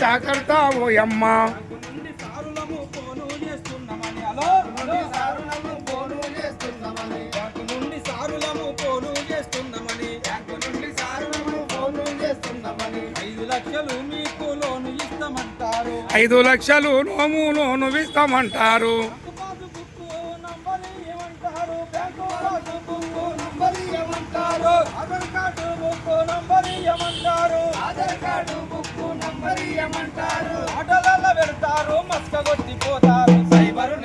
జాగ్రత్త ఓయమ్మ. మీకు లోను ఇస్తామంటారు. 5 లక్షలు నోము లోను ఇస్తామంటారు. ఆటలలో పెడతారు మస్క కొట్టిపోతారు. సైబరు